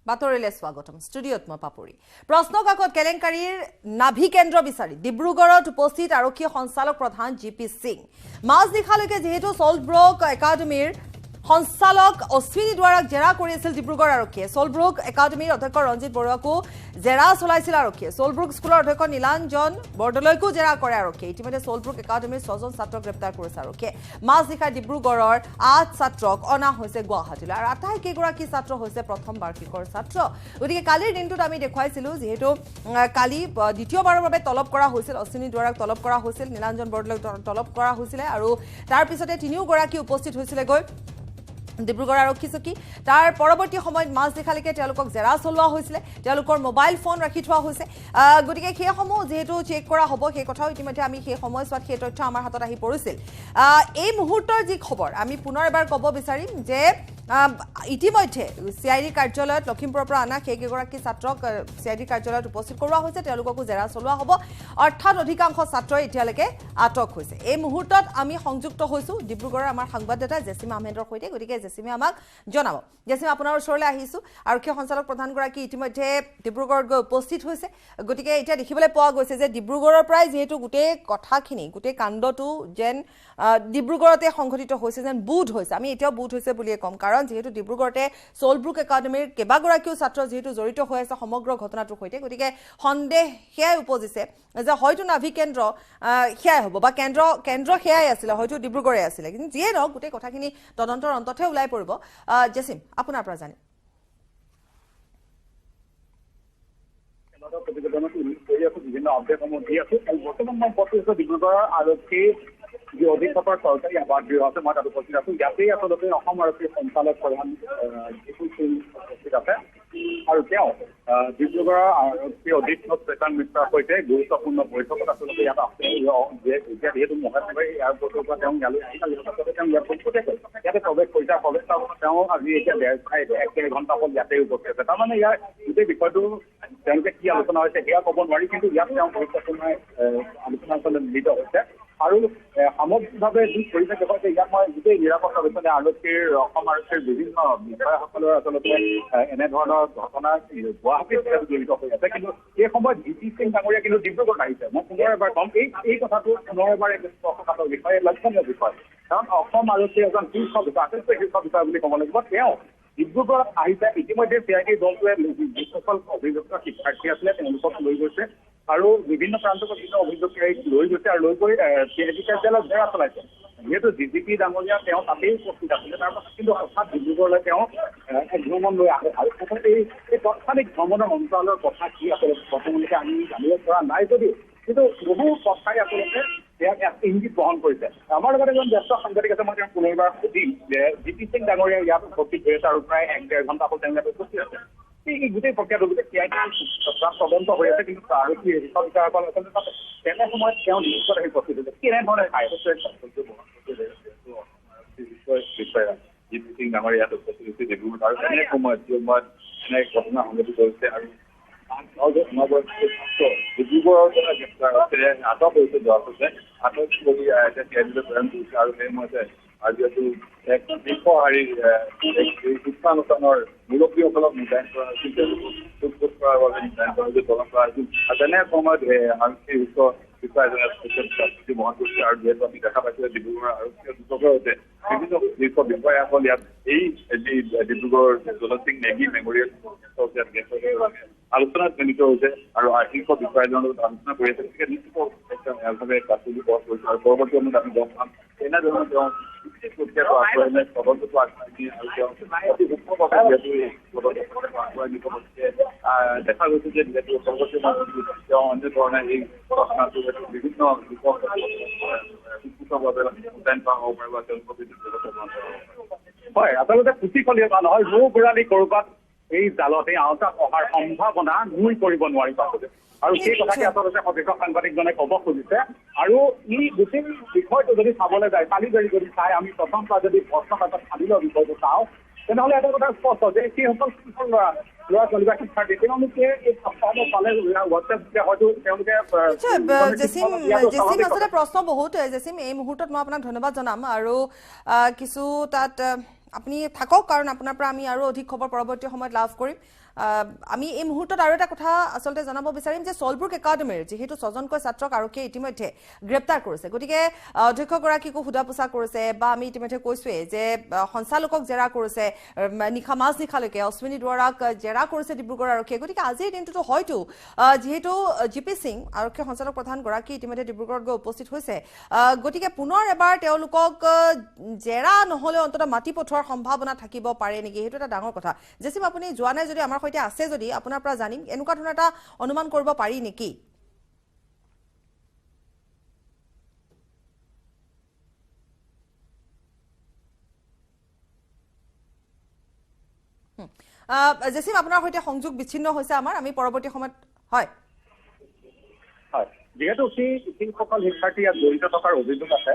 বাতৰিলৈ স্বাগতম ষ্টুডিঅ'ত মই পাপৰি প্ৰশ্ন কাকত কেলেংকাৰীৰ নাভি কেন্দ্ৰ বিচাৰি ডিব্ৰুগড়ত উপস্থিত আৰক্ষী সঞ্চালক প্ৰধান জিপি সিং মাজনিশালৈকে যেহেতু সল্টব্ৰুক একাডেমীৰ সঞ্চালক অশ্বিনী দুৱাৰাক জেৰা কৰি আছিল ডিব্ৰুগড় আৰক্ষীয়ে সল্টব্ৰুক একাডেমীৰ অধ্যক্ষ ৰঞ্জিত বৰুৱাকো জেৰা চলাইছিল আৰক্ষীয়ে সল্টব্ৰুক স্কুলৰ অধ্যক্ষ নীলাঞ্জন বৰদলৈকো জেৰা কৰে আৰক্ষীয়ে ইতিমধ্যে সল্টব্ৰুক একাডেমীৰ 6জন ছাত্ৰক গ্ৰেপ্তাৰ কৰিছে আৰক্ষীয়ে মাজনিশা ডিব্ৰুগড়ৰ 8 ছাত্ৰক অনা হৈছে গুৱাহাটীলৈ আৰু আটাইকেইগৰাকী ছাত্ৰ হৈছে প্ৰথম বাৰ্ষিকৰ ছাত্ৰ গতিকে কালিৰ দিনটোত আমি দেখুৱাইছিলোঁ যেহেতু কালি দ্বিতীয়বাৰৰ বাবে তলব কৰা হৈছিল অশ্বিনী দুৱাৰাক তলব কৰা হৈছিল নীলাঞ্জন বৰদলৈক তলব কৰা হৈছিল আৰু তাৰ পিছতে তিনিওগৰাকী উপস্থিত হৈছিলে গৈ ডিব্ৰুগড় আৰক্ষী চকী তাৰ পৰৱৰ্তী সময়ত মাজনিশালৈকে তেওঁলোকক জেৰা চলোৱা হৈছিলে তেওঁলোকৰ মোবাইল ফোন ৰাখি থোৱা হৈছে গতিকে সেইসমূহ যেহেতু চেক কৰা হ'ব সেই কথাও ইতিমধ্যে আমি সেই সময়ছোৱাত সেই তথ্য আমাৰ হাতত আহি পৰিছিল এই মুহূৰ্তৰ যি খবৰ আমি পুনৰ এবাৰ ক'ব বিচাৰিম যে ইতিমধ্যে চিআইডি কাৰ্যালয়ত লখিমপুৰৰ পৰা অনা সেইকেইগৰাকী ছাত্ৰক চিআইডি কাৰ্যালয়ত উপস্থিত কৰোৱা হৈছে তেওঁলোককো জেৰা চলোৱা হ'ব অৰ্থাৎ অধিকাংশ ছাত্ৰই এতিয়ালৈকে আটক হৈছে এই মুহূৰ্তত আমি সংযুক্ত হৈছোঁ ডিব্ৰুগড়ৰ আমাৰ সংবাদদাতা জেছিমা আহমেদৰ সৈতে গতিকে জেছিমে আমাক জনাব জেছিমা আপোনাৰ ওচৰলৈ আহিছোঁ আৰক্ষী সঞ্চালক প্ৰধানগৰাকী ইতিমধ্যে ডিব্ৰুগড়ত গৈ উপস্থিত হৈছে গতিকে এতিয়া দেখিবলৈ পোৱা গৈছে যে ডিব্ৰুগড়ৰ পৰাই যিহেতু গোটেই কথাখিনি গোটেই কাণ্ডটো যেন ডিব্ৰুগড়তে সংঘটিত হৈছে যেন বোধ হৈছে আমি এতিয়াও বোধ হৈছে বুলিয়ে ক'ম কাৰণ যেহেতু ডিব্ৰুগড়তে সল্টব্ৰুক একাডেমীৰ কেইবাগৰাকীও ছাত্ৰ যেহেতু জড়িত হৈ আছে সমগ্ৰ ঘটনাটোৰ সৈতে গতিকে সন্দেহ সেয়াই উপজিছে যে হয়তো নাভি কেন্দ্ৰ সেয়াই হ'ব বা কেন্দ্ৰ সেয়াই আছিলে হয়তো ডিব্ৰুগড়ে আছিলে কিন্তু যিয়ে নহওক গোটেই কথাখিনি তদন্তৰ অন্ততহে ওলাই পৰিব জেছিম আপোনাৰ পৰা জানিম বিভিন্ন আপডেটসমূহ দি আছো বৰ্তমান মই উপস্থিত ডিব্ৰুগড়ৰ আৰক্ষী যি অধীক্ষকৰ চৰকাৰী আৱাস গৃহ আছে মই তাত উপস্থিত আছো ইয়াতেই আচলতে অসম আৰক্ষী সঞ্চালক প্ৰধান জিপি সিং উপস্থিত আছে আৰু তেওঁ ডিব্ৰুগড়ৰ আৰক্ষী অধীক্ষক শ্বেতান মিশ্ৰৰ সৈতে গুৰুত্বপূৰ্ণ বৈঠকত আচলতে ইয়াত আছে এতিয়া যিহেতু মহানগৰী এয়াৰপৰ্টৰ পৰা তেওঁ ইয়ালৈ আহিছিল তেওঁ ইয়াত পোনপটীয়াকৈ ইয়াতে প্ৰৱেশ কৰিছে তেওঁ আজি এতিয়া 1.5 ঘণ্টা হ'ল ইয়াতে উপস্থিত আছে তাৰমানে ইয়াৰ গোটেই বিষয়টো তেওঁলোকে কি আলোচনা হৈছে সেয়া ক'ব নোৱাৰি কিন্তু ইয়াত তেওঁ গুৰুত্বপূৰ্ণ আলোচনা আচলতে মিলিত হৈছে আৰু সামগ্ৰিকভাৱে যি কৰিছে দেখুৱাইছে ইয়াত মই গোটেই নিৰাপত্তা বিষয়ে আৰক্ষীৰ অসম আৰক্ষীৰ বিভিন্ন বিষয়াসকলৰ আচলতে এনেধৰণৰ ঘটনা গুৱাহাটীত জড়িত হৈ আছে কিন্তু এই সময়ত জিপি সিং ডাঙৰীয়া কিন্তু ডিব্ৰুগড় আহিছে মই পুনৰ এবাৰ ক'ম এই কথাটো পুনৰ এবাৰ এক স্পৰ্শকাতৰ বিষয় লক্ষণীয় বিষয় কাৰণ অসম আৰক্ষীৰ এজন শীৰ্ষ বিষয়া আটাইতকৈ শীৰ্ষ বিষয়া বুলি ক'ব লাগিব তেওঁ ডিব্ৰুগড়ত আহিছে ইতিমধ্যে চিআইডি দলটোৱে যিসকল অভিযুক্ত শিক্ষাৰ্থী আছিলে তেওঁলোকক লৈ গৈছে আৰু বিভিন্ন প্ৰান্তৰ বিভিন্ন অভিযোগকাৰীক লৈ গৈছে আৰু লৈ গৈ চিআইডি কাৰ্যালয়ত জেৰা চলাইছে যিহেতু ডিজিপি ডাঙৰীয়া তেওঁ তাতেই উপস্থিত আছিলে তাৰ পাছত কিন্তু হঠাৎ ডিব্ৰুগড়লৈ তেওঁ এক ভ্ৰমণ লৈ আহে আৰু এই তৎক্ষণিক ভ্ৰমণৰ মন্ত্ৰালয়ৰ কথা কি আচলতে বৰ্তমানলৈকে আমি জানিব পৰা নাই যদিও কিন্তু বহু কথাই আচলতে ইয়াক ইংগিত বহন কৰিছে আমাৰ লগত এজন জ্যেষ্ঠ সাংবাদিক আছে মই তেওঁক পুনৰবাৰ সুধিম যে জিপি সিং ডাঙৰীয়া ইয়াত উপস্থিত হৈ আছে আৰু প্ৰায় 1.5 ঘণ্টা হ'ল তেওঁ ইয়াত উপস্থিত আছে এই গোটেই প্ৰক্ৰিয়াটো গোটেই চিআইডি তদন্ত হৈ আছে কিন্তু আৰক্ষী বিষয়াসকল আচলতে তাত তেনে সময়ত তেওঁ ডিব্ৰুগড়ত আহি উপস্থিত হৈছে কেনেধৰণে খায় জিপি সিং ডাঙৰীয়া ইয়াত উপস্থিত হৈছে ডিব্ৰুগড়ত আৰু এনে সময়ত এনে ঘটনা সংঘটিত হৈছে আৰু ডিব্ৰুগড়ৰ আটক হৈছে যোৱা হৈছে আটক কৰি এতিয়া চিআইডিলৈ প্ৰেৰণ কৰিছে আৰু সেই সময়তে আৰু যিহেতু এক শীৰ্ষশাৰীৰ শিক্ষানুষ্ঠানৰ মুৰব্বীসকলক মোতায়েন কৰা হৈছিল সোধ কৰাৰ বাবে মোতায়েন কৰা হৈছিল তলব কৰা হৈছিল আৰু তেনে সময়ত আৰক্ষী উচ্চ বিষয়া এজনে বহন কৰিছে আৰু যিহেতু আমি দেখা পাইছোঁ ডিব্ৰুগড়ৰ আৰক্ষী অধীক্ষকৰ সৈতে বিভিন্ন শীৰ্ষ বিষয়াসকল ইয়াত এই যি ডিব্ৰুগড়ৰ জলজ সিং নেগী মেমৰিয়েল আলোচনাত মিলিত হৈছে আৰু শীৰ্ষ বিষয়াজনৰ লগত আলোচনা কৰি আছে গতিকে নিশ্চিতভাৱে কাৰ্যকৰী পথ কৰিছে আৰু পৰৱৰ্তী সময়ত আমি গম পাম এনেধৰণৰ তেওঁ প্ৰক্ৰিয়াটো আগবঢ়াই তদন্তটো আগবঢ়াই আৰু তেওঁ অতি সূক্ষ্মভাৱে যিহেতু এই তদন্তটো আগবঢ়াই নিব গতিকে দেখা গৈছে যে যিহেতু পৰৱৰ্তী সময়ত তেওঁ অন্য ধৰণে এই ঘটনাটো বিভিন্ন লোকক সুস্থভাৱে মোতায়েন কৰা হ'ব পাৰে বা তেওঁলোকৰ হয় আচলতে পুথিখলিয়ে বা নহয় ৰৌ গোড়ালি ক'ৰবাত এই জালতে আওতাত অহাৰ সম্ভাৱনা নুই কৰিব নোৱাৰি পাছতে আৰু সেই কথাকে আচলতে সদস্য সাংবাদিকজনে ক'ব খুজিছে আৰু ই গোটেই বিষয়টো যদি চাবলৈ যায় কালি যদি চাই আমি প্ৰথম পৰা যদি প্ৰশ্ন কাকত খালিলৰ বিষয়টো চাওঁ তেনেহ'লে এটা কথা স্পষ্ট যে সেইসকল ল'ৰা ছোৱালী বা শিক্ষাৰ্থী তেওঁলোকে এই সপ্তাহত পালে হোৱাটছএপ হয়তো তেওঁলোকে জেছিম আচলতে প্ৰশ্ন বহুত জেছিম এই মুহূৰ্তত মই আপোনাক ধন্যবাদ জনাম আৰু কিছু তাত আপুনি থাকক কাৰণ আপোনাৰ পৰা আমি আৰু অধিক খবৰ পৰৱৰ্তী সময়ত লাভ কৰিম আমি এই মুহূৰ্তত আৰু এটা কথা আসলতে জানাব বিচাৰিম যে সলব্ৰুক একাডেমীৰ যেহেতু 6জনকৈ ছাত্ৰক আৰক্ষীয়ে ইতিমধ্যে গ্ৰেপ্তাৰ কৰিছে গতিকে অধ্যক্ষগৰাকীকো সোধা পোছা কৰিছে বা আমি ইতিমধ্যে কৈছোৱে যে সঞ্চালকক জেৰা কৰিছে নিশা মাজ নিশালৈকে অশ্বিনী দুৱাৰাক জেৰা কৰিছে ডিব্ৰুগড় আৰক্ষীয়ে গতিকে আজিৰ দিনটোতো হয়তো যেহেতু জিপি সিং আৰক্ষী সঞ্চালক প্ৰধান গৰাকী ইতিমধ্যে ডিব্ৰুগড়ত গৈ উপস্থিত হৈছে গতিকে পুনৰ এবাৰ তেওঁলোকক জেৰা নহলে অন্তত মাটি পঠোৱাৰ সম্ভাৱনা থাকিব পাৰে নেকি হেতু এটা ডাঙৰ কথা যেছিম আপুনি যোৱা নাই যদি আমাৰ সৈতে আছে যদি আপোনাৰ পৰা জানিম এনেকুৱা ধৰণৰ এটা অনুমান কৰিব পাৰি নেকি জেছিম আপোনাৰ সৈতে সংযোগ বিচ্ছিন্ন হৈছে আমাৰ আমি পৰৱৰ্তী সময়ত হয় হয় যেহেতু শিক্ষকসকল শিক্ষাৰ্থী ইয়াত জড়িত থকাৰ অভিযোগ আছে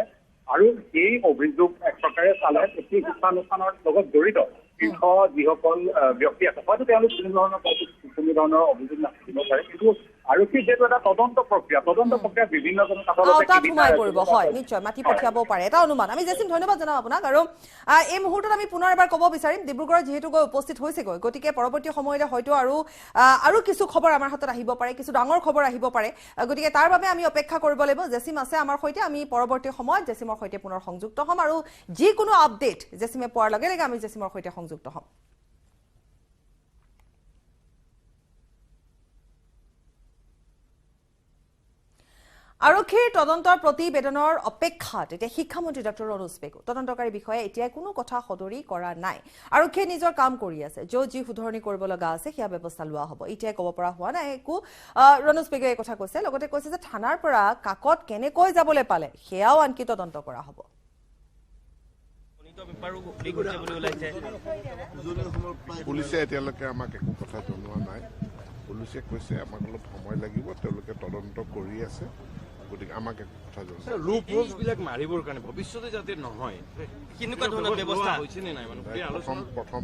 আৰু এই অভিযোগ এক প্ৰকাৰে চালে এই শিক্ষানুষ্ঠানৰ লগত জড়িত শীৰ্ষ যিসকল ব্যক্তি আছে হয়তো তেওঁলোক কোনো ধৰণৰ অভিযোগ নাথাকিব পাৰে কিন্তু আৰক্ষী যেহেতু এটা তদন্ত প্ৰক্ৰিয়া বিভিন্নজনৰ সোমাই পৰিব হয় নিশ্চয় মাটি পঠিয়াব পাৰে এটা অনুমান আমি জেছিম ধন্যবাদ জনাম আপোনাক আৰু এই মুহূৰ্তত আমি পুনৰ এবাৰ ক'ব বিচাৰিম ডিব্ৰুগড় যেহেতু গৈ উপস্থিত হৈছেগৈ গতিকে পৰৱৰ্তী সময়তে হয়তো আৰু কিছু খবৰ আমাৰ হাতত আহিব পাৰে কিছু ডাঙৰ খবৰ আহিব পাৰে গতিকে তাৰ বাবে আমি অপেক্ষা কৰিব লাগিব জেছিম আছে আমাৰ সৈতে আমি পৰৱৰ্তী সময়ত জেছিমৰ সৈতে পুনৰ সংযুক্ত হ'ম আৰু যিকোনো আপডেট জেছিমে পোৱাৰ লগে লগে আমি জেছিমৰ সৈতে সংযুক্ত হ'ম আৰক্ষীৰ তদন্তৰ প্ৰতিবেদনৰ অপেক্ষাত এতিয়া শিক্ষামন্ত্ৰী ডক্টৰ ৰণোজ পেগু তদন্তকাৰী বিষয়ে এতিয়া কোনো কথা সদৰি কৰা নাই আৰক্ষীয়ে নিজৰ কাম কৰি আছে যি শুধৰণি কৰিব লগা আছে সেয়া ব্যৱস্থা লোৱা হ'ব এতিয়া ক'ব পৰা হোৱা নাই একো ৰণোজ পেগুৱে এই কথা কৈছে লগতে কৈছে যে থানাৰ পৰা কাকত কেনেকৈ যাবলৈ পালে সেয়াও আনকি তদন্ত কৰা হ'ব পুলিচে এতিয়ালৈকে আমাক একো কথা জনোৱা নাই পুলিচে কৈছে আমাক অলপ সময় লাগিব তেওঁলোকে তদন্ত কৰি আছে গতিকে আমাক একো কথা জনোৱা লুপ হোলছবিলাক মাৰিবৰ কাৰণে ভৱিষ্যতে যাতে নহয় কেনেকুৱা ধৰণৰ ব্যৱস্থা হৈছে নে নাই প্ৰথম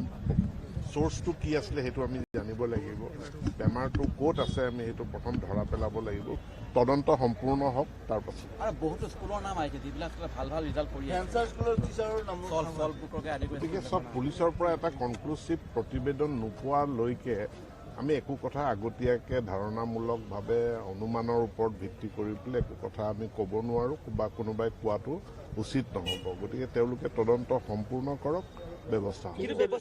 চ'ৰ্চটো কি আছিলে সেইটো আমি জানিব লাগিব বেমাৰটো ক'ত আছে আমি সেইটো প্ৰথম ধৰা পেলাব লাগিব তদন্ত সম্পূৰ্ণ হওক তাৰপাছত আৰু বহুতো স্কুলৰ নাম আহিছে যিবিলাক ভাল ৰিজাল্ট কৰি আছে স্কুলৰ টিচাৰৰ নাম গতিকে চব পুলিচৰ পৰা এটা কনক্লুচিভ প্ৰতিবেদন নোপোৱালৈকে আমি একো কথা আগতীয়াকৈ ধাৰণামূলকভাৱে অনুমানৰ ওপৰত ভিত্তি কৰি পেলাই একো কথা আমি ক'ব নোৱাৰোঁ বা কোনোবাই কোৱাটো উচিত নহ'ব গতিকে তেওঁলোকে তদন্ত সম্পূৰ্ণ কৰক ব্যৱস্থা হ'ব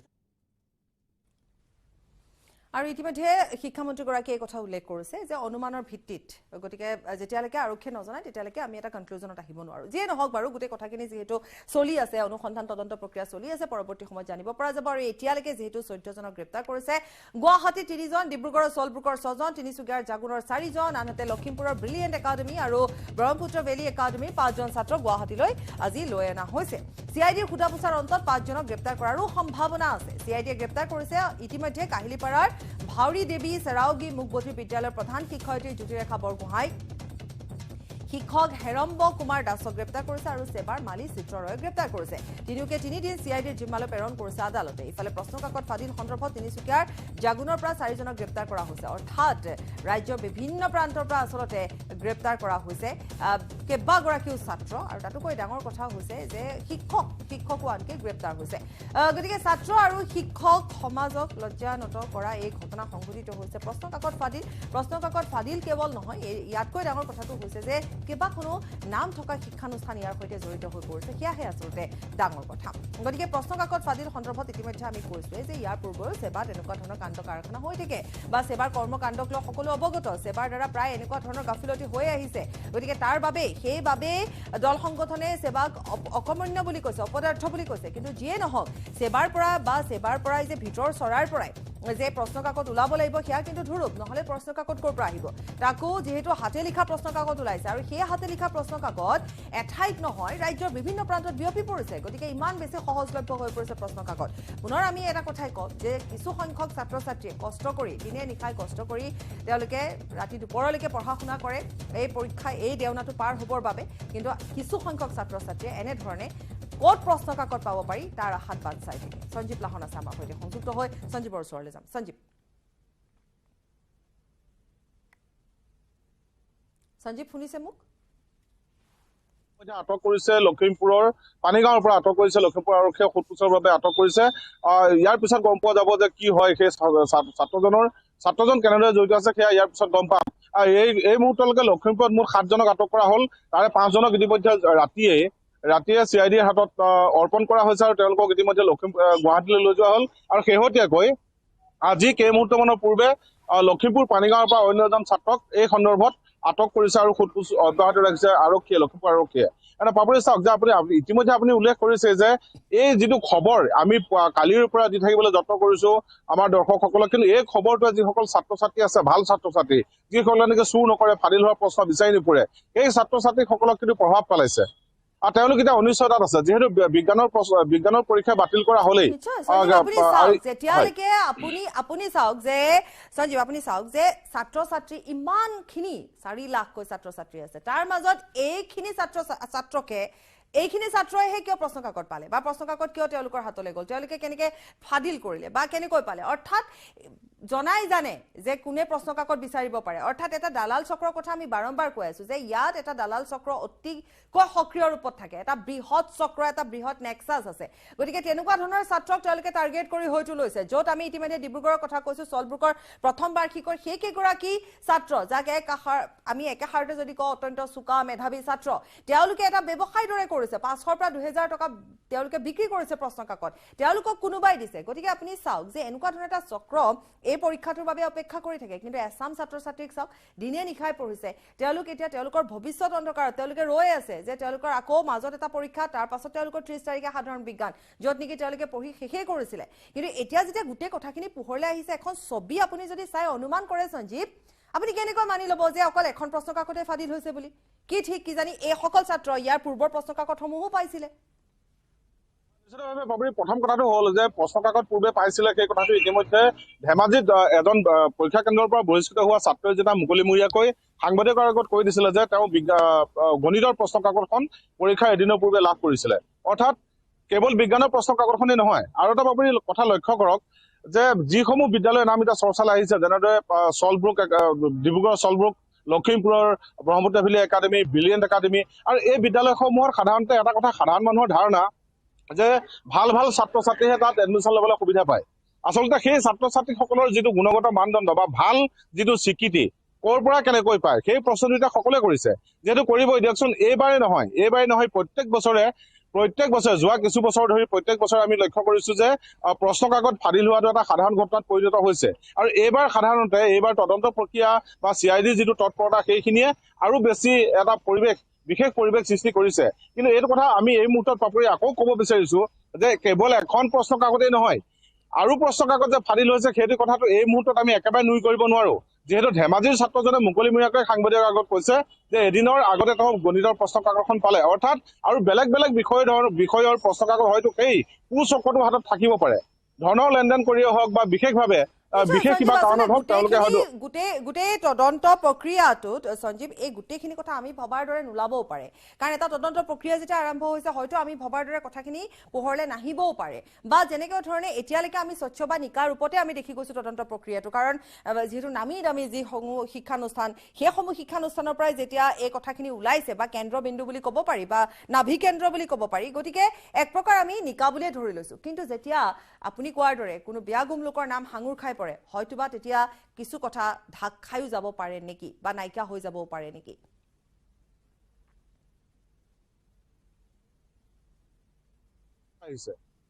আৰু ইতিমধ্যে শিক্ষামন্ত্ৰীগৰাকীয়ে এই কথা উল্লেখ কৰিছে যে অনুমানৰ ভিত্তিত গতিকে যেতিয়ালৈকে আৰক্ষীয়ে নজনায় তেতিয়ালৈকে আমি এটা কনক্লুজনত আহিব নোৱাৰোঁ যিয়ে নহওক বাৰু গোটেই কথাখিনি যিহেতু চলি আছে অনুসন্ধান তদন্ত প্ৰক্ৰিয়া চলি আছে পৰৱৰ্তী সময়ত জানিব পৰা যাব আৰু এতিয়ালৈকে যিহেতু 14জনক গ্ৰেপ্তাৰ কৰিছে গুৱাহাটী 3জন ডিব্ৰুগড়ৰ সলব্ৰুকৰ 6জন তিনিচুকীয়াৰ জাগুনৰ 4জন আনহাতে লখিমপুৰৰ ব্ৰিলিয়েণ্ট একাডেমী আৰু ব্ৰহ্মপুত্ৰ ভেলী একাডেমীৰ 5জন ছাত্ৰ গুৱাহাটীলৈ আজি লৈ অনা হৈছে চিআইডিৰ সোধা পোছাৰ অন্তত 5জনক গ্ৰেপ্তাৰ কৰাৰো সম্ভাৱনা আছে চিআইডিয়ে গ্ৰেপ্তাৰ কৰিছে ইতিমধ্যে কাহিলীপাৰাৰ ভাউৰী দেৱী চেৰাউগী মুকবধিৰ বিদ্যালয়ৰ প্ৰধান শিক্ষয়িত্ৰী জ্যোতিৰেখা বৰগোহাঁই শিক্ষক হেৰম্ব কুমাৰ দাসক গ্ৰেপ্তাৰ কৰিছে আৰু সেবাৰ মালি চিত্ৰৰয় গ্ৰেপ্তাৰ কৰিছে তিনিওকে 3 দিন চিআইডিৰ জিম্মালৈ প্ৰেৰণ কৰিছে আদালতে ইফালে প্ৰশ্নকাকত ফাদিল সন্দৰ্ভত তিনিচুকীয়াৰ জাগুনৰ পৰা 4জনক গ্ৰেপ্তাৰ কৰা হৈছে অৰ্থাৎ ৰাজ্যৰ বিভিন্ন প্ৰান্তৰ পৰা আচলতে গ্ৰেপ্তাৰ কৰা হৈছে কেইবাগৰাকীও ছাত্ৰ আৰু তাতোকৈ ডাঙৰ কথা হৈছে যে শিক্ষকো আনকি গ্ৰেপ্তাৰ হৈছে গতিকে ছাত্ৰ আৰু শিক্ষক সমাজক লজ্জানত কৰা এই ঘটনা সংঘটিত হৈছে প্ৰশ্নকাকত ফাদিল কেৱল নহয় ইয়াতকৈ ডাঙৰ কথাটো হৈছে যে কিবা কোনো নাম থকা শিক্ষানুষ্ঠান ইয়াৰ সৈতে জড়িত হৈ পৰিছে সেয়াহে আচলতে ডাঙৰ কথা গতিকে প্ৰশ্নকাকত ফাদিল সন্দৰ্ভত ইতিমধ্যে আমি কৈছোৱে যে ইয়াৰ পূৰ্বেও সেবাত এনেকুৱা ধৰণৰ কাণ্ড কাৰখানা হৈ থাকে বা সেবাৰ কৰ্মকাণ্ডক লৈ সকলো অৱগত সেবাৰ দ্বাৰা প্ৰায় এনেকুৱা ধৰণৰ গাফিলতি হৈ আহিছে গতিকে তাৰ বাবে সেইবাবে দল সংগঠনে সেবাক অকৰ্মণ্য বুলি কৈছে অপদাৰ্থ বুলি কৈছে কিন্তু যিয়ে নহওক সেবাৰ পৰাই যে ভিতৰ চৰাৰ পৰাই যে প্ৰশ্নকাকত ওলাব লাগিব সেয়া কিন্তু ধুৰুপ নহলে প্ৰশ্নকাকত ক'ৰ পৰা আহিব তাকো যেহেতু হাতে লিখা প্ৰশ্নকাকত ওলাইছে আৰু সেই হাতে লিখা প্ৰশ্নকাকত এঠাইত নহয় ৰাজ্যৰ বিভিন্ন প্ৰান্তত বিয়পি পৰিছে গতিকে ইমান বেছি সহজলভ্য হৈ পৰিছে প্ৰশ্নকাকত পুনৰ আমি এটা কথাই কওঁ যে কিছু সংখ্যক ছাত্ৰ ছাত্ৰীয়ে কষ্ট কৰি দিনে নিশাই কষ্ট কৰি তেওঁলোকে ৰাতি দুপৰলৈকে পঢ়া শুনা কৰে এই পৰীক্ষা এই দেওনাটো পাৰ হ'বৰ বাবে কিন্তু কিছু সংখ্যক ছাত্ৰ ছাত্ৰীয়ে এনেধৰণে ক'ত প্ৰশ্নকাকত পাব পাৰি তাৰ আশাত বাট চাই থাকে সঞ্জীৱ লাহন আছে আমাৰ সৈতে সংযুক্ত হৈ সঞ্জীৱৰ ওচৰলৈ যাম সঞ্জীৱ শুনিছে মোক আটক কৰিছে লখিমপুৰৰ পানীগাঁৱৰ পৰা আটক কৰিছে লখিমপুৰ আৰক্ষীয়ে সোধপোছৰ বাবে আটক কৰিছে ইয়াৰ পিছত গম পোৱা যাব যে কি হয় সেই ছাত্ৰজন কেনেদৰে জড়িত আছে সেয়া ইয়াৰ পিছত গম পাম এই মুহূৰ্তলৈকে লখিমপুৰত মুঠ 7জনক আটক কৰা হ'ল তাৰে 5জনক ইতিমধ্যে ৰাতিয়ে CIDৰ হাতত অৰ্পণ কৰা হৈছে আৰু তেওঁলোকক ইতিমধ্যে গুৱাহাটীলৈ লৈ যোৱা হ'ল আৰু শেহতীয়াকৈ আজি কেইমুহূৰ্তমানৰ পূৰ্বে লখিমপুৰ পানীগাঁৱৰ পৰা অন্য এজন ছাত্ৰক এই সন্দৰ্ভত আটক কৰিছে আৰু সোধপোছ অব্যাহত ৰাখিছে লখিমপুৰ আৰক্ষীয়ে এটা পাপৰি চাওক যে ইতিমধ্যে আপুনি উল্লেখ কৰিছে যে এই যিটো খবৰ আমি কালিৰ পৰা দি থাকিবলৈ যত্ন কৰিছো আমাৰ দৰ্শকসকলক কিন্তু এই খবৰটোৱে যিসকল ছাত্ৰ ছাত্ৰী আছে ভাল ছাত্ৰ ছাত্ৰী যিসকলে নেকি চুৰ নকৰে ফাদিল হোৱাৰ প্ৰশ্ন বিচাৰি নুফুৰে এই ছাত্ৰ ছাত্ৰীসকলক কিন্তু প্ৰভাৱ পেলাইছে আৰু তেওঁলোক এতিয়া অনিশ্চয়তাত আছে যিহেতু বিজ্ঞানৰ পৰীক্ষা বাতিল কৰা হলেই যেতিয়ালৈকে আপুনি চাওক যে সঞ্জীৱ আপুনি চাওক যে ছাত্ৰ ছাত্ৰী ইমানখিনি 4 লাখকৈ ছাত্ৰ ছাত্ৰী আছে তাৰ মাজত এইখিনি ছাত্ৰকে এইখিনি ছাত্ৰইহে কিয় প্ৰশ্ন কাকত পালে বা প্ৰশ্ন কাকত কিয় তেওঁলোকৰ হাতলৈ গ'ল তেওঁলোকে কেনেকৈ ফাদিল কৰিলে বা কেনেকৈ পালে অৰ্থাৎ জনাই জানে যে কোনে প্ৰশ্ন কাকত বিচাৰিব পাৰে অৰ্থাৎ এটা দালাল চক্ৰৰ কথা আমি বাৰম্বাৰ কৈ আছো যে ইয়াত এটা দালাল চক্ৰ অতিকৈ সক্ৰিয় ৰূপত থাকে এটা বৃহৎ চক্ৰ এটা বৃহৎ নেক্সাছ আছে গতিকে তেনেকুৱা ধৰণৰ ছাত্ৰক তেওঁলোকে টাৰ্গেট কৰি হয়তো লৈছে য'ত আমি ইতিমধ্যে ডিব্ৰুগড়ৰ কথা কৈছো সলব্ৰুকৰ প্ৰথম বাৰ্ষিকৰ সেই কেইগৰাকী ছাত্ৰ যাক আমি একেষাৰতে যদি কওঁ অত্যন্ত চোকা মেধাৱী ছাত্ৰ তেওঁলোকে এটা ব্যৱসায়ৰ দৰে কৰিছে 500 পৰা 2000 টকা তেওঁলোকে বিক্ৰী কৰিছে প্ৰশ্ন কাকত তেওঁলোকক কোনোবাই দিছে গতিকে আপুনি চাওক যে এনেকুৱা ধৰণৰ এটা চক্ৰ এই পৰীক্ষাটোৰ বাবে অপেক্ষা কৰি থাকে কিন্তু এছাম ছাত্ৰ ছাত্ৰীক চাওক দিনে নিশাই পঢ়িছে তেওঁলোক এতিয়া তেওঁলোকৰ ভৱিষ্যত অন্ধকাৰত তেওঁলোকে ৰৈ আছে যে তেওঁলোকৰ আকৌ মাজত এটা পৰীক্ষা তাৰ পাছত তেওঁলোকৰ 30 তাৰিখে সাধাৰণ বিজ্ঞান য'ত নেকি তেওঁলোকে পঢ়ি শেষে কৰিছিলে কিন্তু এতিয়া যেতিয়া গোটেই কথাখিনি পোহৰলৈ আহিছে এখন ছবি আপুনি যদি চাই অনুমান কৰে সঞ্জীৱ আপুনি কেনেকৈ মানি ল'ব যে অকল এখন প্ৰশ্ন কাকতে ফাদিল হৈছে বুলি কি ঠিক কি জানি এই সকল ছাত্ৰ ইয়াৰ পূৰ্বৰ প্ৰশ্ন কাকতসমূহো পাইছিলে প্ৰথম কথাটো হ'ল যে প্ৰশ্ন কাকত পূৰ্বে পাইছিলে সেই কথাটো ইতিমধ্যে ধেমাজিত এজন পৰীক্ষা কেন্দ্ৰৰ পৰা বহিষ্কৃত হোৱা ছাত্ৰই যেতিয়া মুকলিমূৰীয়াকৈ সাংবাদিকৰ আগত কৈ দিছিলে যে তেওঁ গণিতৰ প্ৰশ্ন কাকতখন পৰীক্ষাৰ এদিনৰ পূৰ্বে লাভ কৰিছিলে অৰ্থাৎ কেৱল বিজ্ঞানৰ প্ৰশ্ন কাকতখনেই নহয় আৰু এটা আপুনি কথা লক্ষ্য কৰক যে যিসমূহ বিদ্যালয়ৰ নাম এতিয়া চৰ্চালৈ আহিছে যেনেদৰে ডিব্ৰুগড়ৰ সলব্ৰুক লখিমপুৰৰ Brahmaputra valley academy brilliant academy আৰু এই বিদ্যালয়সমূহৰ সাধাৰণতে এটা কথা সাধাৰণ মানুহৰ ধাৰণা যে ভাল ছাত্ৰ ছাত্ৰীহে তাত এডমিশ্যন ল'বলৈ সুবিধা পায় আচলতে সেই ছাত্ৰ ছাত্ৰীসকলৰ যিটো গুণগত মানদণ্ড বা ভাল যিটো স্বীকৃতি ক'ৰ পৰা কেনেকৈ পায় সেই প্ৰশ্নটো এতিয়া সকলোৱে কৰিছে যিহেতু কৰিবই দিয়কচোন এইবাৰেই নহয় প্ৰত্যেক বছৰে যোৱা কিছু বছৰ ধৰি প্ৰত্যেক বছৰে আমি লক্ষ্য কৰিছো যে প্ৰশ্ন কাকত ফাদিল হোৱাটো এটা সাধাৰণ ঘটনাত পৰিণত হৈছে আৰু সাধাৰণতে এইবাৰ তদন্ত প্ৰক্ৰিয়া বা CIDৰ যিটো তৎপৰতা সেইখিনিয়ে আৰু বেছি এটা বিশেষ পৰিৱেশ সৃষ্টি কৰিছে কিন্তু এইটো কথা আমি এই মুহূৰ্তত পাপৰি আকৌ ক'ব বিচাৰিছো যে কেৱল এখন প্ৰশ্ন কাকতেই নহয় আৰু প্ৰশ্ন কাকত যে ফাদিল হৈছে সেইটো কথাটো এই মুহূৰ্তত আমি একেবাৰে নুই কৰিব নোৱাৰো যিহেতু ধেমাজিৰ ছাত্ৰজনে মুকলিমূৰীয়াকৈ সাংবাদিকৰ আগত কৈছে যে এদিনৰ আগতে তেওঁ গণিতৰ প্ৰশ্ন কাকতখন পালে অৰ্থাৎ আৰু বেলেগ বিষয়ৰ প্ৰশ্ন কাকত হয়তো সেই কুচক্ৰটো হাতত থাকিব পাৰে ধনৰ লেনদেন কৰিয়ে হওক বা বিশেষভাৱে বিশেষ কিবা কাৰণত হওক তেওঁলোকে হয়তো গোটেই তদন্ত প্ৰক্ৰিয়াটোত সঞ্জীৱ এই গোটেইখিনি কথা আমি ভবাৰ দৰে নোলাবও পাৰে কাৰণ এটা তদন্ত প্ৰক্ৰিয়া যেতিয়া আৰম্ভ হৈছে হয়তো আমি ভবাৰ দৰে কথাখিনি পোহৰলৈ নাহিবও পাৰে বা যেনেকৈ ধৰণে এতিয়ালৈকে আমি স্বচ্ছ বা নিকা ৰূপতে আমি দেখি গৈছো তদন্ত প্ৰক্ৰিয়াটো কাৰণ যিহেতু নামী দামী যিসমূহ শিক্ষানুষ্ঠান সেইসমূহ শিক্ষানুষ্ঠানৰ পৰাই যেতিয়া এই কথাখিনি ওলাইছে বা কেন্দ্ৰবিন্দু বুলি ক'ব পাৰি বা নাভি কেন্দ্ৰ বুলি ক'ব পাৰি গতিকে এক প্ৰকাৰ আমি নিকা বুলিয়ে ধৰি লৈছো কিন্তু যেতিয়া আপুনি কোৱাৰ দৰে কোনো বেয়াগুম লোকৰ নাম হাঙুৰ খাই পৰে হয়তোবা তেতিয়া কিছু কথা ঢাক খাইও যাব পাৰে নেকি বা নাইকিয়া হৈ যাবও পাৰে নেকি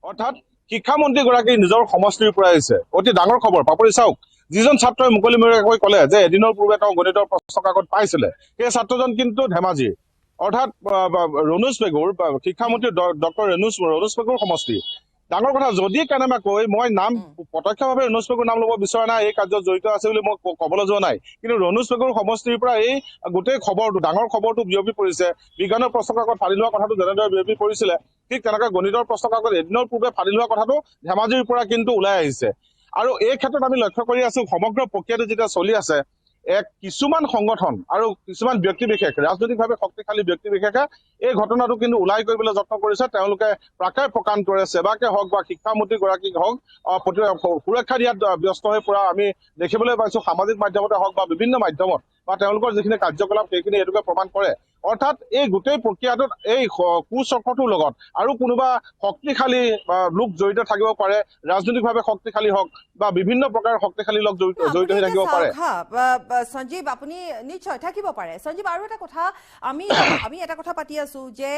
অৰ্থাৎ শিক্ষামন্ত্ৰীগৰাকী নিজৰ সমষ্টিৰ পৰা আহিছে অতি ডাঙৰ খবৰ পাপৰি চাওক যিজন ছাত্ৰই মুকলিমূৰীয়াকৈ ক'লে যে এদিনৰ পূৰ্বে তেওঁ গণিতৰ প্ৰশ্ন কাকত পাইছিলে সেই ছাত্ৰজন কিন্তু ধেমাজিৰ অৰ্থাৎ ৰণোজ পেগুৰ শিক্ষামন্ত্ৰী ডক্টৰ ৰণোজ পেগুৰ সমষ্টি ডাঙৰ কথা যদি কেনেবাকৈ মই নাম প্ৰত্যক্ষভাৱে ৰণোজ পেগুৰ নাম ল'ব বিচৰা নাই এই কাৰ্যত জড়িত আছে বুলি মই ক'বলৈ যোৱা নাই কিন্তু ৰণোজ পেগুৰ সমষ্টিৰ পৰা এই গোটেই ডাঙৰ খবৰটো বিয়পি পৰিছে বিজ্ঞানৰ প্ৰশ্ন কাকত ফাদিল হোৱা কথাটো যেনেদৰে বিয়পি পৰিছিলে ঠিক তেনেকৈ গণিতৰ প্ৰশ্ন কাকত এদিনৰ পূৰ্বে ফাদিল হোৱা কথাটো ধেমাজিৰ পৰা কিন্তু ওলাই আহিছে আৰু এই ক্ষেত্ৰত আমি লক্ষ্য কৰি আছো সমগ্ৰ প্ৰক্ৰিয়াটো যেতিয়া চলি আছে কিছুমান সংগঠন আৰু কিছুমান ব্যক্তি বিশেষ ৰাজনৈতিকভাৱে শক্তিশালী ব্যক্তি বিশেষে এই ঘটনাটো কিন্তু ওলাই কৰিবলৈ যত্ন কৰিছে তেওঁলোকে প্ৰাকে প্ৰকান্তৰে সেৱাকে হওক বা শিক্ষামন্ত্ৰীগৰাকীক হওক সুৰক্ষা দিয়াত ব্যস্ত হৈ পৰা আমি দেখিবলৈ পাইছো সামাজিক মাধ্যমতে হওক বা বিভিন্ন মাধ্যমত বা তেওঁলোকৰ যিখিনি কাৰ্যকলাপ সেইখিনি এইটোকে প্ৰমাণ কৰে অৰ্থাৎ এই গোটেই প্ৰক্ৰিয়াটোত এই কুচক্ৰটোৰ লগত আৰু কোনোবা শক্তিশালী লোক জড়িত থাকিব পাৰে, ৰাজনৈতিকভাৱে শক্তিশালী হওক বা বিভিন্ন প্ৰকাৰৰ শক্তিশালী লোক জড়িত হৈ থাকিব পাৰে। সঞ্জীৱ, আপুনি নিশ্চয় থাকিব পাৰে। সঞ্জীৱ, আৰু এটা কথা আমি এটা কথা পাতি আছো যে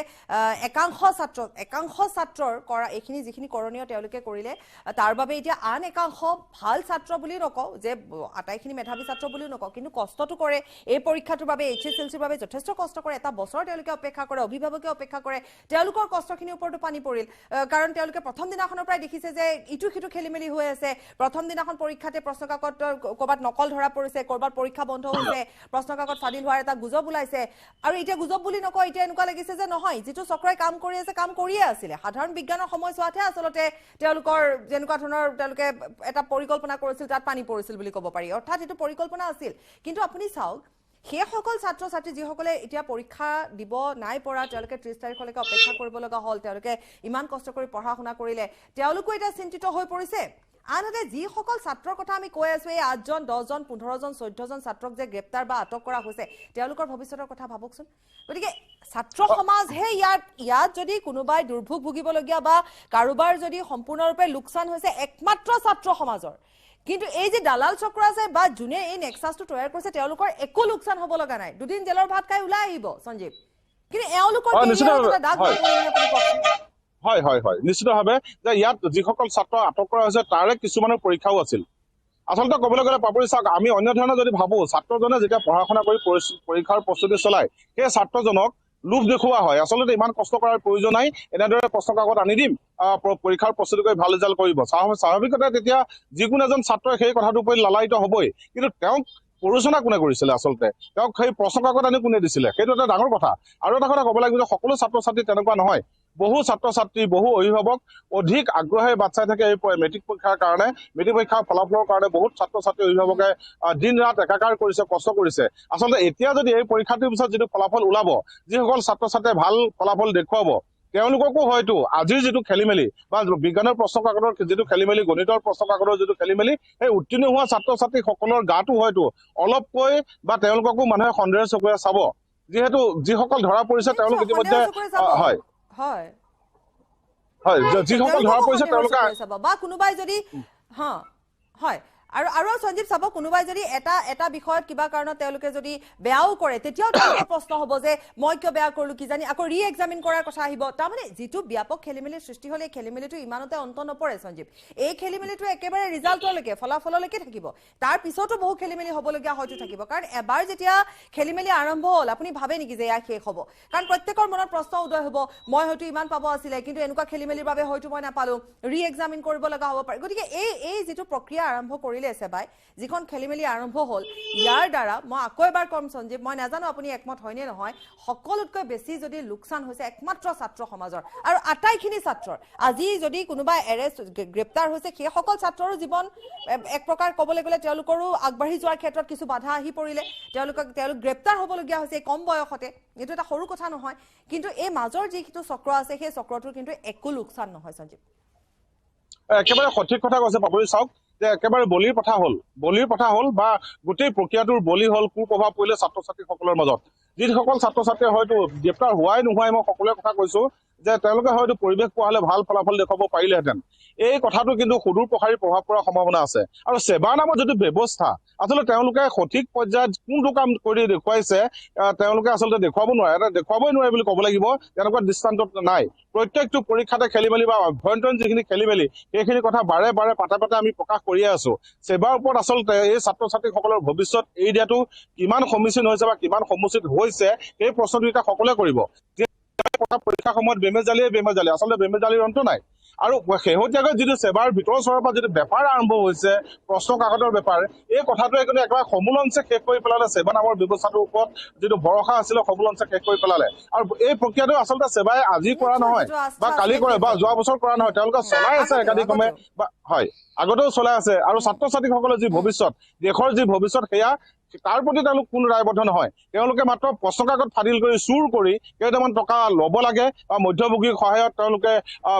একাংশ ছাত্ৰৰ কৰা এইখিনি যিখিনি কৰণীয় তেওঁলোকে কৰিলে, তাৰ বাবে এতিয়া আন একাংশ ভাল ছাত্ৰ বুলি নকওঁ, যে আটাইখিনি মেধাৱী ছাত্ৰ বুলিও নকওঁ, কিন্তু কষ্টটো কৰে এই পৰীক্ষাটোৰ বাবে, HSLCৰ বাবে যথেষ্ট কষ্ট কৰে। এটা বছৰ তেওঁলোকে অপেক্ষা কৰে, অভিভাৱকে অপেক্ষা কৰে। তেওঁলোকৰ কষ্টখিনিৰ ওপৰতো পানী পৰিল, কাৰণ তেওঁলোকে প্ৰথম দিনাখনৰ পৰাই দেখিছে যে ইটো সিটো খেলি মেলি হৈ আছে। প্ৰথম দিনাখন পৰীক্ষাতে প্ৰশ্ন কাকত ক'ৰবাত নকল ধৰা পৰিছে, ক'ৰবাত পৰীক্ষা বন্ধ হৈছে, প্ৰশ্ন কাকত ফাদিল হোৱাৰ এটা গুজব ওলাইছে। আৰু এতিয়া গুজব বুলি নকওঁ, এতিয়া এনেকুৱা লাগিছে যে নহয়, যিটো চক্ৰই কাম কৰি আছে, কাম কৰিয়ে আছিলে। সাধাৰণ বিজ্ঞানৰ সময়ছোৱাতহে আচলতে তেওঁলোকৰ যেনেকুৱা ধৰণৰ তেওঁলোকে এটা পৰিকল্পনা কৰিছিল, তাত পানী পৰিছিল বুলি ক'ব পাৰি। অৰ্থাৎ এইটো পৰিকল্পনা আছিল। কিন্তু আপুনি চাওক, সেইসকল ছাত্ৰ ছাত্ৰী যিসকলে এতিয়া পৰীক্ষা দিব নাই পৰা, তেওঁলোকে 30 তাৰিখলৈকে অপেক্ষা কৰিব লগা হ'ল, তেওঁলোকে ইমান কষ্ট কৰি পঢ়া শুনা কৰিলে, তেওঁলোকো এতিয়া চিন্তিত হৈ পৰিছে। আনহাতে যিসকল ছাত্ৰৰ কথা আমি কৈ আছো, এই 8 জন, 10 জন, 15 জন, 14 জন ছাত্ৰক যে গ্ৰেপ্তাৰ বা আটক কৰা হৈছে, তেওঁলোকৰ ভৱিষ্যতৰ কথা ভাবকচোন। গতিকে ছাত্ৰ সমাজহে ইয়াত যদি কোনোবাই দুৰ্ভোগ ভুগিবলগীয়া বা কাৰোবাৰ যদি সম্পূৰ্ণৰূপে লোকচান হৈছে, একমাত্ৰ ছাত্ৰ সমাজৰ। কিন্তু এই যে দালাল চক্ৰ আছে বা যোনে এই নেক্সাছটো তৈয়াৰ কৰিছে, তেওঁলোকৰ একো লোকচান হ'ব লগা নাই। দুদিন জেলৰ ভাত খাই ওলাই আহিব সঞ্জীৱ, কিন্তু এওঁলোকৰ হয় হয় হয়, নিশ্চিতভাৱে যে ইয়াত যিসকল ছাত্ৰ আটক কৰা হৈছে তাৰে কিছুমানৰ পৰীক্ষাও আছিল। আচলতে ক'বলৈ গ'লে পাপৰি চাওক, আমি অন্য ধৰণে যদি ভাবো, ছাত্ৰজনে যেতিয়া পঢ়া শুনা কৰি পৰীক্ষাৰ প্ৰস্তুতি চলায়, সেই ছাত্ৰজনক লোভ দেখুওৱা হয়, আচলতে ইমান কষ্ট কৰাৰ প্ৰয়োজন নাই, এনেদৰে প্ৰশ্ন কাকত আনি দিম, পৰীক্ষাৰ প্ৰস্তুতি কৰি ভাল ৰিজাল্ট কৰিব। স্বাভাৱিকতে তেতিয়া যিকোনো এজন ছাত্ৰই সেই কথাটোৰ প্ৰতি লালায়িত হ'বই। কিন্তু তেওঁক প্ৰৰোচনা কোনে কৰিছিলে, আচলতে তেওঁক সেই প্ৰশ্ন কাকত আনি কোনে দিছিলে, সেইটো এটা ডাঙৰ কথা। আৰু এটা কথা ক'ব লাগিব যে সকলো ছাত্ৰ ছাত্ৰী তেনেকুৱা নহয়। বহু ছাত্ৰ ছাত্ৰী, বহু অভিভাৱক অধিক আগ্ৰহে বাট চাই থাকে এই মেট্ৰিক পৰীক্ষাৰ কাৰণে, মেট্ৰিক পৰীক্ষাৰ ফলাফলৰ কাৰণে বহুত ছাত্ৰ ছাত্ৰী অভিভাৱকে দিন ৰাত একাকাৰ কৰিছে, কষ্ট কৰিছে। আচলতে এতিয়া যদি এই পৰীক্ষাটোৰ পিছত যিটো ফলাফল ওলাব, যিসকল ছাত্ৰ ছাত্ৰীয়ে ভাল ফলাফল দেখুৱাব, তেওঁলোককো হয়তো আজিৰ যিটো খেলি মেলি বা বিজ্ঞানৰ প্ৰশ্ন কাকতৰ যিটো খেলি মেলি, গণিতৰ প্ৰশ্ন কাকতৰ যিটো খেলি মেলি, সেই উত্তীৰ্ণ হোৱা ছাত্ৰ ছাত্ৰীসকলৰ গাতো হয়তো অলপকৈ বা তেওঁলোককো মানুহে সন্দেহেৰ চকুৰে চাব। যিহেতু যিসকল ধৰা পৰিছে তেওঁলোক ইতিমধ্যে হয় হয় হয়, যিসকল ধৰা পৰিছে তেওঁলোকে বা কোনোবাই যদি হয় আৰু সঞ্জীৱ চাব, কোনোবাই যদি এটা বিষয়ত কিবা কাৰণত তেওঁলোকে যদি বেয়াও কৰে, তেতিয়াও তেওঁলোকৰ প্ৰশ্ন হ'ব যে মই কিয় বেয়া কৰিলো, কি জানি আকৌ ৰি এক্সামিন কৰাৰ কথা আহিব। তাৰমানে যিটো ব্যাপক খেলিমেলিৰ সৃষ্টি হ'লে, এই খেলিমেলিটো ইমানতে অন্ত নপৰে সঞ্জীৱ। এই খেলিমেলিটো একেবাৰে ৰিজাল্টলৈকে, ফলাফললৈকে থাকিব। তাৰ পিছতো বহু খেলিমেলি হ'বলগীয়া হয়তো থাকিব, কাৰণ এবাৰ যেতিয়া খেলিমেলি আৰম্ভ হ'ল, আপুনি ভাবে নেকি যে এয়া শেষ হ'ব? কাৰণ প্ৰত্যেকৰ মনত প্ৰশ্ন উদয় হ'ব, মই হয়তো ইমান পাব আছিলে, কিন্তু এনেকুৱা খেলিমেলিৰ বাবে হয়তো মই নাপালো, ৰি এক্সামিন কৰিব লগা হ'ব পাৰে। গতিকে এই যিটো প্ৰক্ৰিয়া আৰম্ভ কৰিলে সেবাই, যিখন খেলিমেলি আৰম্ভ হ'ল, ইয়াৰ দ্বাৰা মই আকৌ এবাৰ কম সঞ্জীৱ, মই নাজানো আপুনি একমত হয়নে নহয়, সকলোতকৈ বেছি যদি লোকচান হৈছে একমাত্ৰ ছাত্ৰ সমাজৰ। আৰু আটাইখিনি ছাত্ৰৰ, আজি যদি কোনোবা গ্ৰেপ্তাৰ হৈছে, সেইসকল ছাত্ৰৰো জীৱন এক প্ৰকাৰ ক'বলৈ গ'লে তেওঁলোকৰো আগবাঢ়ি যোৱাৰ ক্ষেত্ৰত কিছু বাধা আহি পৰিলে। তেওঁলোক গ্ৰেপ্তাৰ হ'বলগীয়া হৈছে এই কম বয়সতে, এইটো এটা সৰু কথা নহয়। কিন্তু এই মাজৰ যিটো চক্ৰ আছে, সেই চক্ৰটোৰ কিন্তু একো লোকচান নহয় সঞ্জীৱ। একেবাৰে সঠিক কথা কৈছে পাপৰি। চাওক যে একেবাৰে বলিৰ কথা হ'ল বা গোটেই প্ৰক্ৰিয়াটোৰ বলি হ'ল কুপ্ৰভাৱ পৰিলে ছাত্ৰ ছাত্ৰীসকলৰ মাজত। যিসকল ছাত্ৰ ছাত্ৰীয়ে হয়তো গ্ৰেপ্তাৰ হোৱাই নোহোৱাই, মই সকলোৱে কথা কৈছো যে তেওঁলোকে হয়তো পৰিৱেশ পোৱা হ'লে ভাল ফলাফল দেখুৱাব পাৰিলেহেঁতেন। এই কথাটো কিন্তু সুদূৰ প্ৰসাৰী প্ৰভাৱ পৰাৰ সম্ভাৱনা আছে। আৰু সেৱাৰ নামত যিটো ব্যৱস্থা, আচলতে তেওঁলোকে সঠিক পৰ্যায়ত কোনটো কাম কৰি দেখুৱাইছে তেওঁলোকে আচলতে দেখুৱাবই নোৱাৰে বুলি ক'ব লাগিব। তেনেকুৱা দৃষ্টান্তত নাই। প্ৰত্যেকটো পৰীক্ষাতে খেলি মেলি বা অভ্যন্তৰীণ যিখিনি খেলি মেলি, সেইখিনি কথা বাৰে বাৰে পাতে আমি প্ৰকাশ কৰিয়ে আছো। সেৱাৰ ওপৰত আচলতে এই ছাত্ৰ ছাত্ৰীসকলৰ ভৱিষ্যত এৰি দিয়াটো কিমান সমীচীন হৈছে বা কিমান সমুচিত হৈছে, সেই প্ৰশ্নটো এতিয়া সকলোৱে কৰিব। পৰীক্ষা সময়ত বেমেজালি, আচলতে বেমেজালিৰ অন্ত নাই। আৰু শেহতীয়াকৈ যিটো সেৱাৰ ভিতৰৰ চৰৰ পৰা যিটো বেপাৰ আৰম্ভ হৈছে, প্ৰশ্ন কাকতৰ বেপাৰ, এই কথাটোৱে কিন্তু একেবাৰে সমূলঞ্চে শেষ কৰি পেলালে সেৱা নামৰ ব্যৱস্থাটোৰ ওপৰত যিটো ভৰসা আছিলে, সমূলঞ্চে শেষ কৰি পেলালে। আৰু এই প্ৰক্ৰিয়াটো আচলতে সেৱাই আজি কৰা নহয় বা কালি কৰে বা যোৱা বছৰ কৰা নহয়, তেওঁলোকে চলাই আছে একাধিক্ৰমে বা হয় আগতেও চলাই আছে। আৰু ছাত্ৰ ছাত্ৰীসকলৰ যি ভৱিষ্যত, দেশৰ যি ভৱিষ্যত, তাৰ প্ৰতি তেওঁলোক কোনো দায়বদ্ধ নহয় তেওঁলোকে মাত্ৰ প্ৰশ্ন কাকত ফাদিল কৰি চুৰ কৰি কেইটামান টকা ল'ব লাগে বা মধ্যভোগীৰ সহায়ত তেওঁলোকে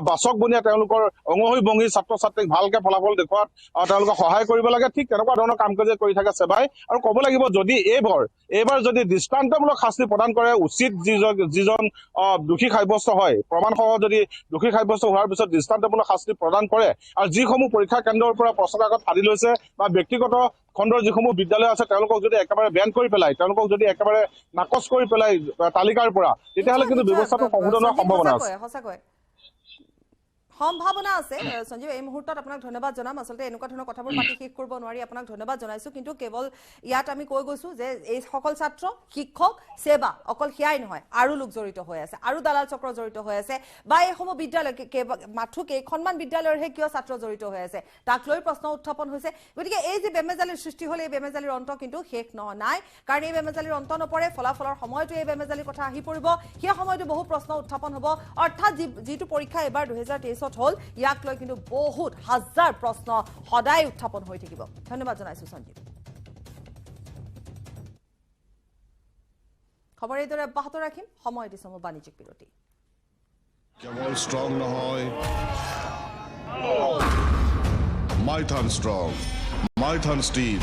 বাচক বনিয়া তেওঁলোকৰ অঙহী বঙহী ছাত্ৰ ছাত্ৰীক ভালকে ফলাফল দেখুৱাত তেওঁলোকে সহায় কৰিব লাগে ঠিক তেনেকুৱা ধৰণৰ কাম কাজ কৰি থাকে সেৱাই আৰু ক'ব লাগিব যদি এইবাৰ যদি দৃষ্টান্তমূলক শাস্তি প্ৰদান কৰে উচিত যিজন দোষী সাব্যস্ত হয় প্ৰমাণসহ যদি দোষী সাব্যস্ত হোৱাৰ পিছত দৃষ্টান্তমূলক শাস্তি প্ৰদান কৰে আৰু যিসমূহ পৰীক্ষা কেন্দ্ৰৰ পৰা প্ৰশ্ন কাকত ফাদি লৈছে বা ব্যক্তিগত খণ্ডৰ যিসমূহ বিদ্যালয় আছে তেওঁলোকক যদি একেবাৰে বেন কৰি পেলাই তেওঁলোকক যদি একেবাৰে নাকচ কৰি পেলাই তালিকাৰ পৰা তেতিয়াহ'লে কিন্তু ব্যৱস্থাটো সংশোধন হোৱাৰ সম্ভাৱনা আছে সম্ভাৱনা আছে সঞ্জীৱ এই মুহূৰ্তত আপোনাক ধন্যবাদ জনাম আচলতে এনেকুৱা ধৰণৰ কথাবোৰ পাতি শেষ কৰিব নোৱাৰি আপোনাক ধন্যবাদ জনাইছো কিন্তু কেৱল ইয়াত আমি কৈ গৈছো যে এই সকল ছাত্ৰ শিক্ষক সেৱা অকল সেয়াই নহয় আৰু লোক জড়িত হৈ আছে আৰু দালাল চক্ৰ জড়িত হৈ আছে বা এইসমূহ বিদ্যালয় মাথো কেইখনমান বিদ্যালয়ৰহে কিয় ছাত্ৰ জড়িত হৈ আছে তাক লৈ প্ৰশ্ন উত্থাপন হৈছে গতিকে এই যে বেমেজালিৰ সৃষ্টি হ'লে এই বেমেজালিৰ অন্ত কিন্তু শেষ নাই কাৰণ এই বেমেজালিৰ অন্ত নপৰে ফলাফলৰ সময়তো এই বেমেজালিৰ কথা আহি পৰিব সেই সময়তো বহু প্ৰশ্ন উত্থাপন হ'ব অৰ্থাৎ যিটো পৰীক্ষা এবাৰ 2023 হল ইয়াক লৈ কিন্তু বহুত হাজাৰ প্ৰশ্ন সদায় উত্থাপন হৈ থাকিব ধন্যবাদ জনাইছো সঞ্জীৱ খবৰ এইদৰে অব্যাহত ৰাখিম সময় দিছো বাণিজ্যিক বিৰতি কেৱল ষ্ট্ৰং নহয় মাইথান ষ্ট্ৰং মাইথান ষ্টীল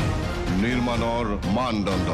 নিৰ্মাণৰ মানদণ্ড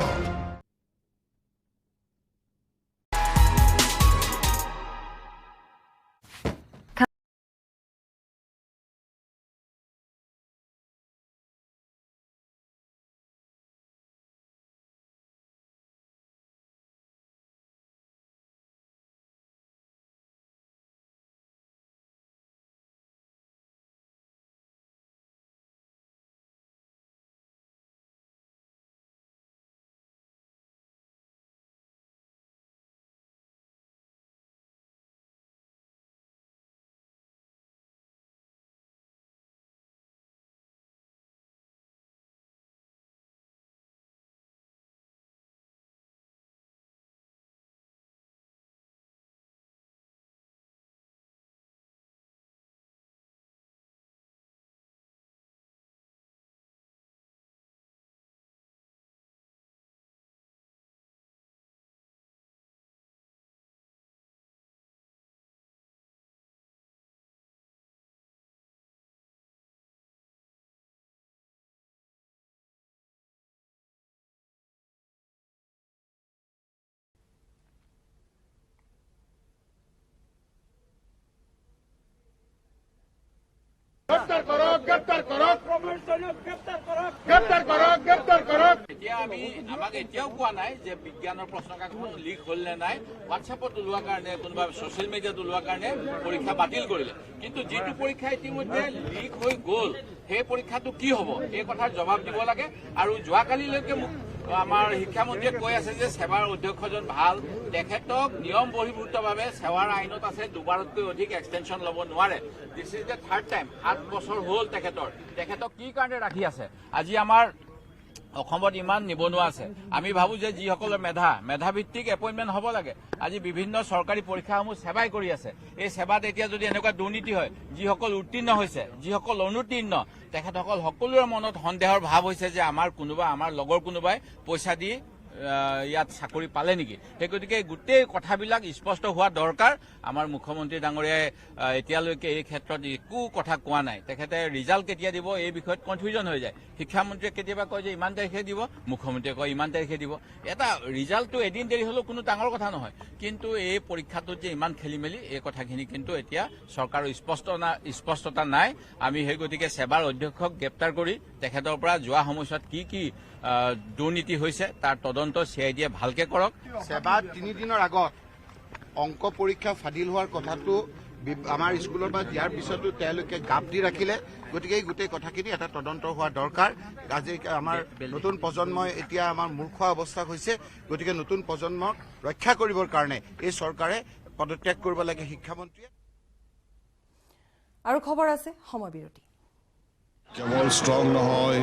এতিয়া আমাক এতিয়াও কোৱা নাই যে বিজ্ঞানৰ প্ৰশ্ন কাকতখন লিক হ'ল নে নাই হোৱাটছএপত ওলোৱাৰ কাৰণে কোনোবা ছচিয়েল মিডিয়াত ওলোৱাৰ কাৰণে পৰীক্ষা বাতিল কৰিলে কিন্তু যিটো পৰীক্ষা ইতিমধ্যে লিক হৈ গ'ল সেই পৰীক্ষাটো কি হ'ব এই কথাৰ জবাব দিব লাগে আৰু যোৱাকালিলৈকে মোক আমাৰ শিক্ষামন্ত্ৰীয়ে কৈ আছে যে সেৱাৰ অধ্যক্ষজন ভাল তেখেতক নিয়ম বহিৰ্ভূতভাৱে সেৱাৰ আইনত আছে দুবাৰতকৈ অধিক এক্সটেনশ্যন ল'ব নোৱাৰে this is the third time 7 বছৰ হ'ল তেখেতক কি কাৰণে ৰাখি আছে আজি আমাৰ অসমত ইমান নিবনুৱা আছে আমি ভাবো যে যিসকলৰ মেধাভিত্তিক এপইণ্টমেণ্ট হ'ব লাগে আজি বিভিন্ন চৰকাৰী পৰীক্ষাসমূহ সেৱাই কৰি আছে এই সেৱাত এতিয়া যদি এনেকুৱা দুৰ্নীতি হয় যিসকল উত্তীৰ্ণ হৈছে যিসকল অনুত্তীৰ্ণ তেখেতসকল সকলোৰে মনত সন্দেহৰ ভাৱ হৈছে যে আমাৰ লগৰ কোনোবাই পইচা দি ইয়াত চাকৰি পালে নেকি সেই গতিকে গোটেই কথাবিলাক স্পষ্ট হোৱা দৰকাৰ আমাৰ মুখ্যমন্ত্ৰী ডাঙৰীয়াই এতিয়ালৈকে এই ক্ষেত্ৰত একো কথা কোৱা নাই তেখেতে ৰিজাল্ট কেতিয়া দিব এই বিষয়ত কনফিউজন হৈ যায় শিক্ষামন্ত্ৰীয়ে কেতিয়াবা কয় যে ইমান তাৰিখে দিব মুখ্যমন্ত্ৰীয়ে কয় ইমান তাৰিখে দিব এটা ৰিজাল্টটো এদিন দেৰি হ'লেও কোনো ডাঙৰ কথা নহয় কিন্তু এই পৰীক্ষাটোত যে ইমান খেলি মেলি এই কথাখিনি কিন্তু এতিয়া চৰকাৰৰ স্পষ্টতা নাই আমি সেই গতিকে সেৱাৰ অধ্যক্ষক গ্ৰেপ্তাৰ কৰি তেখেতৰ পৰা যোৱা সময়ছোৱাত কি দুৰ্নীতি হৈছে তাৰ তদন্ত CID-য়ে ভালকে কৰক সেৱা 3 দিনৰ আগত অংক পৰীক্ষা ফাদিল হোৱাৰ কথাটো আমাৰ স্কুলৰ পৰা দিয়াৰ পিছতো তেওঁলোকে গাপ দি ৰাখিলে গতিকে এই গোটেই কথাখিনি এটা তদন্ত হোৱা দৰকাৰ আজি আমাৰ নতুন প্ৰজন্মই এতিয়া আমাৰ মূৰ্খ অৱস্থা হৈছে গতিকে নতুন প্ৰজন্মক ৰক্ষা কৰিবৰ কাৰণে এই চৰকাৰে পদত্যাগ কৰিব লাগে শিক্ষামন্ত্ৰীয়ে আৰু খবৰ আছে সময় বিৰতি কেৱল ষ্ট্ৰং নহয়